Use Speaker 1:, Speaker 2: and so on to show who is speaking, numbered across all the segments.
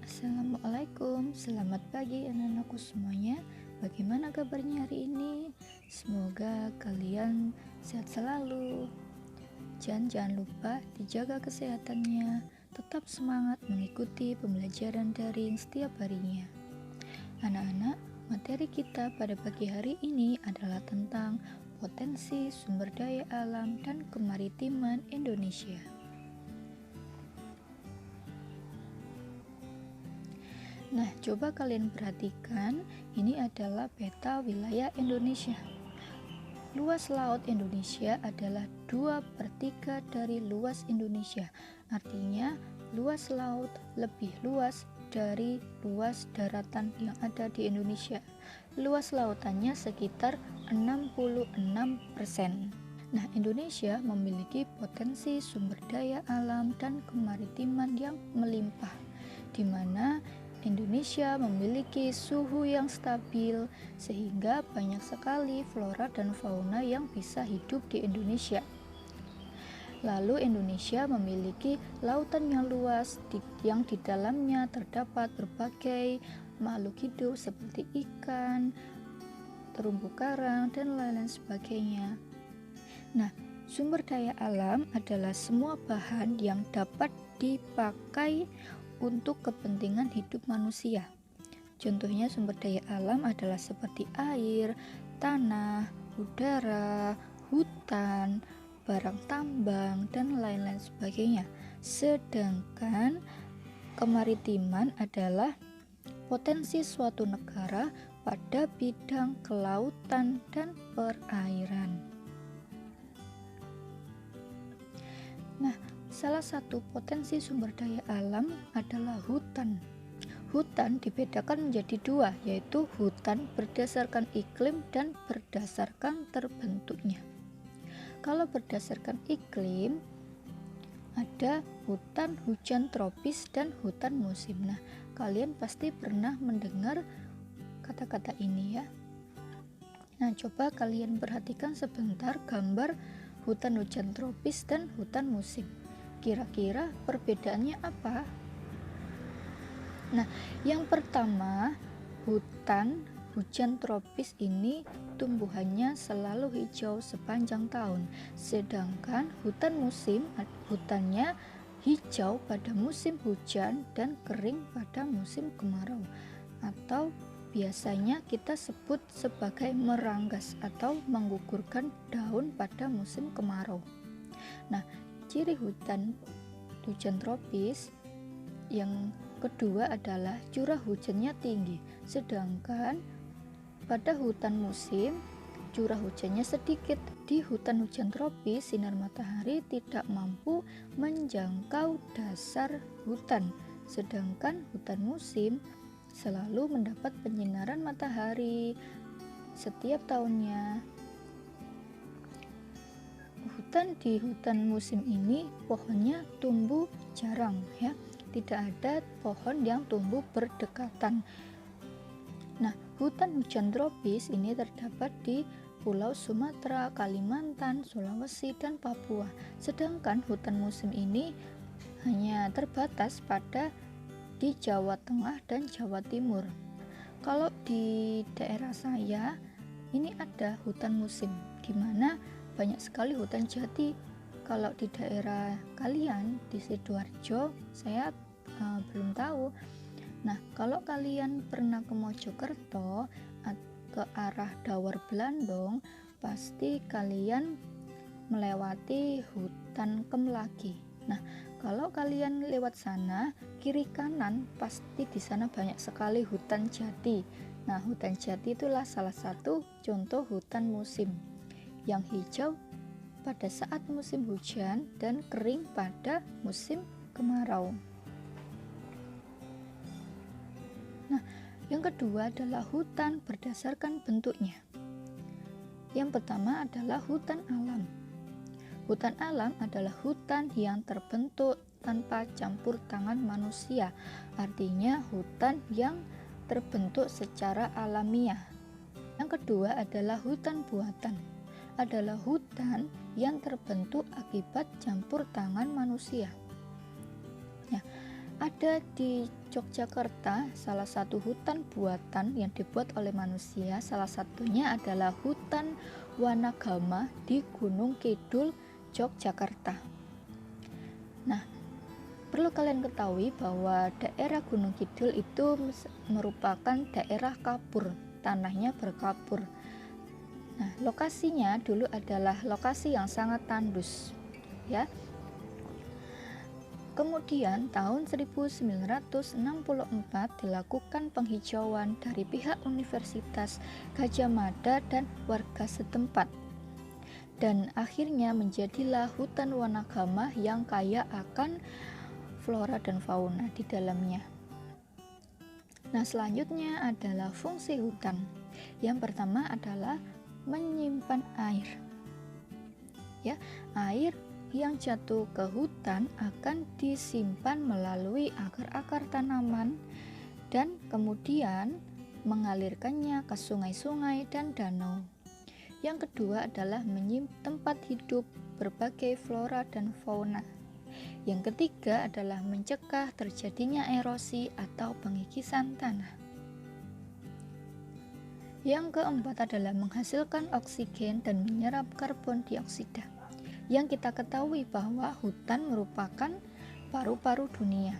Speaker 1: Assalamualaikum, selamat pagi anak-anakku semuanya. Bagaimana kabarnya hari ini? Semoga kalian sehat selalu. Jangan lupa dijaga kesehatannya. Tetap semangat mengikuti pembelajaran daring setiap harinya. Anak-anak, materi kita pada pagi hari ini adalah tentang potensi sumber daya alam dan kemaritiman Indonesia. Nah, coba kalian perhatikan, ini adalah peta wilayah Indonesia. Luas laut Indonesia adalah 2/3 dari luas Indonesia. Artinya, luas laut lebih luas dari luas daratan yang ada di Indonesia. Luas lautannya sekitar 66%. Nah, Indonesia memiliki potensi sumber daya alam dan kemaritiman yang melimpah, di mana Indonesia memiliki suhu yang stabil sehingga banyak sekali flora dan fauna yang bisa hidup di Indonesia. Lalu Indonesia memiliki lautan yang luas yang di dalamnya terdapat berbagai makhluk hidup seperti ikan, terumbu karang, dan lain-lain sebagainya. Nah, sumber daya alam adalah semua bahan yang dapat dipakai untuk kepentingan hidup manusia. Contohnya sumber daya alam adalah seperti air, tanah, udara, hutan, barang tambang, dan lain-lain sebagainya. Sedangkan kemaritiman adalah potensi suatu negara pada bidang kelautan dan perairan. Nah, salah satu potensi sumber daya alam adalah hutan. Hutan dibedakan menjadi dua, yaitu hutan berdasarkan iklim dan berdasarkan terbentuknya. Kalau berdasarkan iklim, ada hutan hujan tropis dan hutan musim. Nah, kalian pasti pernah mendengar kata-kata ini ya. Nah, coba kalian perhatikan sebentar gambar hutan hujan tropis dan hutan musim. Kira-kira perbedaannya apa? Nah, yang pertama, hutan hujan tropis ini tumbuhannya selalu hijau sepanjang tahun. Sedangkan hutan musim, hutannya hijau pada musim hujan dan kering pada musim kemarau. Atau biasanya kita sebut sebagai meranggas atau menggugurkan daun pada musim kemarau. Nah, ciri hutan hujan tropis yang kedua adalah curah hujannya tinggi, sedangkan pada hutan musim curah hujannya sedikit. Di hutan hujan tropis, sinar matahari tidak mampu menjangkau dasar hutan, sedangkan hutan musim selalu mendapat penyinaran matahari setiap tahunnya. Di hutan musim ini pohonnya tumbuh jarang ya, tidak ada pohon yang tumbuh berdekatan. Nah, hutan hujan tropis ini terdapat di Pulau Sumatera, Kalimantan, Sulawesi, dan Papua. Sedangkan hutan musim ini hanya terbatas pada di Jawa Tengah dan Jawa Timur. Kalau di daerah saya ini ada hutan musim, di mana banyak sekali hutan jati. Kalau di daerah kalian di Sidoarjo, saya belum tahu. Nah, kalau kalian pernah ke Mojokerto ke arah Dawar Blandong, pasti kalian melewati hutan Kemlaki. Nah, kalau kalian lewat sana, kiri kanan pasti di sana banyak sekali hutan jati. Nah, hutan jati itulah salah satu contoh hutan musim yang hijau pada saat musim hujan dan kering pada musim kemarau. Nah, yang kedua adalah hutan berdasarkan bentuknya. Yang pertama adalah hutan alam. Hutan alam adalah hutan yang terbentuk tanpa campur tangan manusia, artinya hutan yang terbentuk secara alamiah. Yang kedua adalah hutan buatan, adalah hutan yang terbentuk akibat campur tangan manusia. Ya, Ada di Yogyakarta salah satu hutan buatan yang dibuat oleh manusia, salah satunya adalah hutan Wanagama di Gunung Kidul, Yogyakarta. Nah, perlu kalian ketahui bahwa daerah Gunung Kidul itu merupakan daerah kapur, tanahnya berkapur. Nah, lokasinya dulu adalah lokasi yang sangat tandus, ya. Kemudian tahun 1964 dilakukan penghijauan dari pihak Universitas Gadjah Mada dan warga setempat. Dan akhirnya menjadilah hutan Wanagama yang kaya akan flora dan fauna di dalamnya. Nah, selanjutnya adalah fungsi hutan. Yang pertama adalah menyimpan air. Ya, air yang jatuh ke hutan akan disimpan melalui akar-akar tanaman dan kemudian mengalirkannya ke sungai-sungai dan danau. Yang kedua adalah tempat hidup berbagai flora dan fauna. Yang ketiga adalah mencegah terjadinya erosi atau pengikisan tanah. Yang keempat adalah menghasilkan oksigen dan menyerap karbon dioksida. Yang kita ketahui bahwa hutan merupakan paru-paru dunia.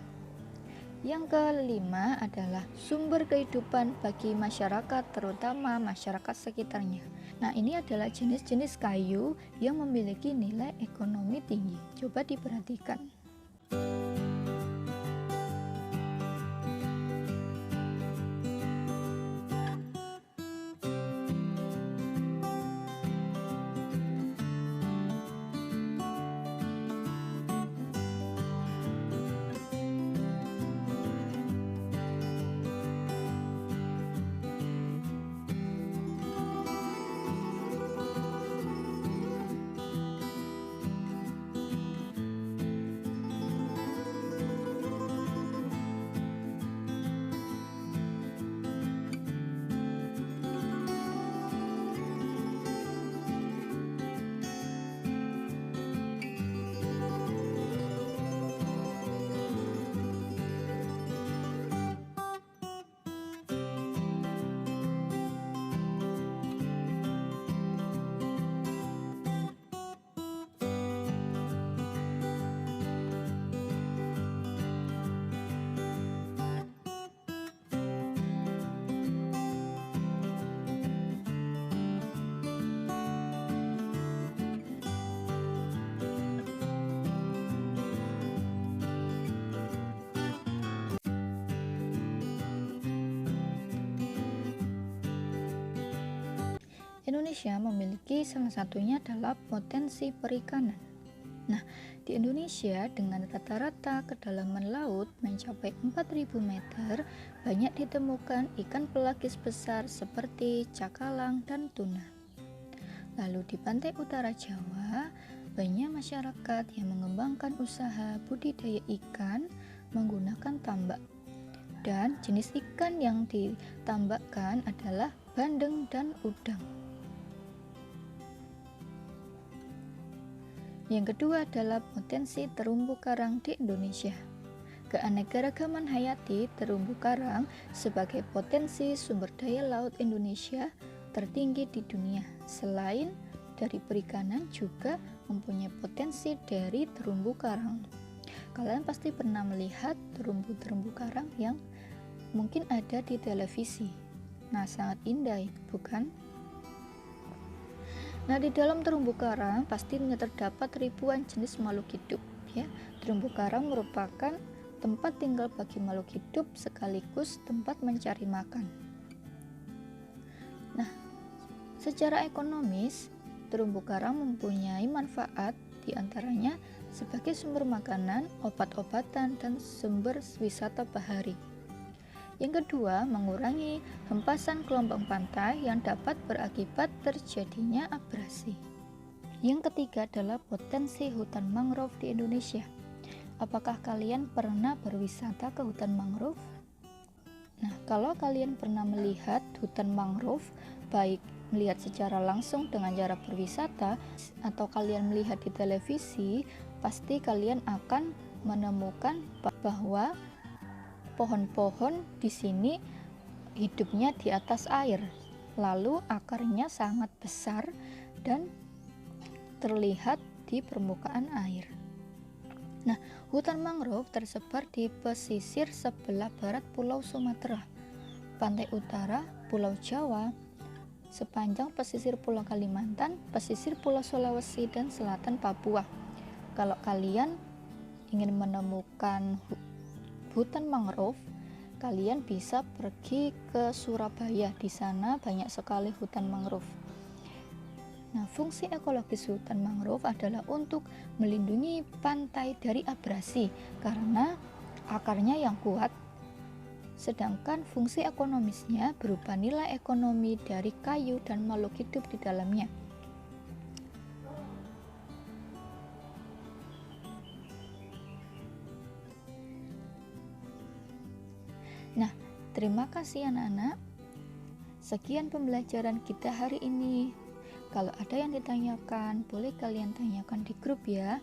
Speaker 1: Yang kelima adalah sumber kehidupan bagi masyarakat, terutama masyarakat sekitarnya. Nah, ini adalah jenis-jenis kayu yang memiliki nilai ekonomi tinggi. Coba diperhatikan. Indonesia memiliki salah satunya adalah potensi perikanan. Nah, di Indonesia dengan rata-rata kedalaman laut mencapai 4.000 meter, banyak ditemukan ikan pelagis besar seperti cakalang dan tuna. Lalu di pantai utara Jawa, banyak masyarakat yang mengembangkan usaha budidaya ikan menggunakan tambak. Dan jenis ikan yang ditambakkan adalah bandeng dan udang. Yang kedua adalah potensi terumbu karang di Indonesia. Keanekaragaman hayati terumbu karang sebagai potensi sumber daya laut Indonesia tertinggi di dunia. Selain dari perikanan juga mempunyai potensi dari terumbu karang. Kalian pasti pernah melihat terumbu karang yang mungkin ada di televisi. Nah, sangat indah, bukan? Nah, di dalam terumbu karang pastinya terdapat ribuan jenis makhluk hidup, ya. Terumbu karang merupakan tempat tinggal bagi makhluk hidup sekaligus tempat mencari makan. Nah, secara ekonomis, terumbu karang mempunyai manfaat diantaranya sebagai sumber makanan, obat-obatan, dan sumber wisata bahari. Yang kedua, mengurangi hempasan gelombang pantai yang dapat berakibat terjadinya abrasi. Yang ketiga adalah potensi hutan mangrove di Indonesia. Apakah kalian pernah berwisata ke hutan mangrove? Nah, kalau kalian pernah melihat hutan mangrove, baik melihat secara langsung dengan cara berwisata atau kalian melihat di televisi, pasti kalian akan menemukan bahwa pohon-pohon di sini hidupnya di atas air, lalu akarnya sangat besar dan terlihat di permukaan air. Nah, hutan mangrove tersebar di pesisir sebelah barat Pulau Sumatera, pantai utara Pulau Jawa, sepanjang pesisir Pulau Kalimantan, pesisir Pulau Sulawesi, dan selatan Papua. Kalau kalian ingin menemukan hutan mangrove, kalian bisa pergi ke Surabaya. Di sana banyak sekali hutan mangrove. Nah, fungsi ekologis hutan mangrove adalah untuk melindungi pantai dari abrasi karena akarnya yang kuat. Sedangkan fungsi ekonomisnya berupa nilai ekonomi dari kayu dan makhluk hidup di dalamnya. Nah, terima kasih anak-anak. Sekian pembelajaran kita hari ini. Kalau ada yang ditanyakan, boleh kalian tanyakan di grup ya.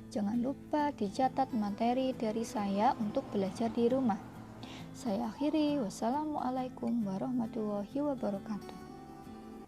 Speaker 1: Jangan lupa dicatat materi dari saya untuk belajar di rumah. Saya akhiri. Wassalamualaikum warahmatullahi wabarakatuh.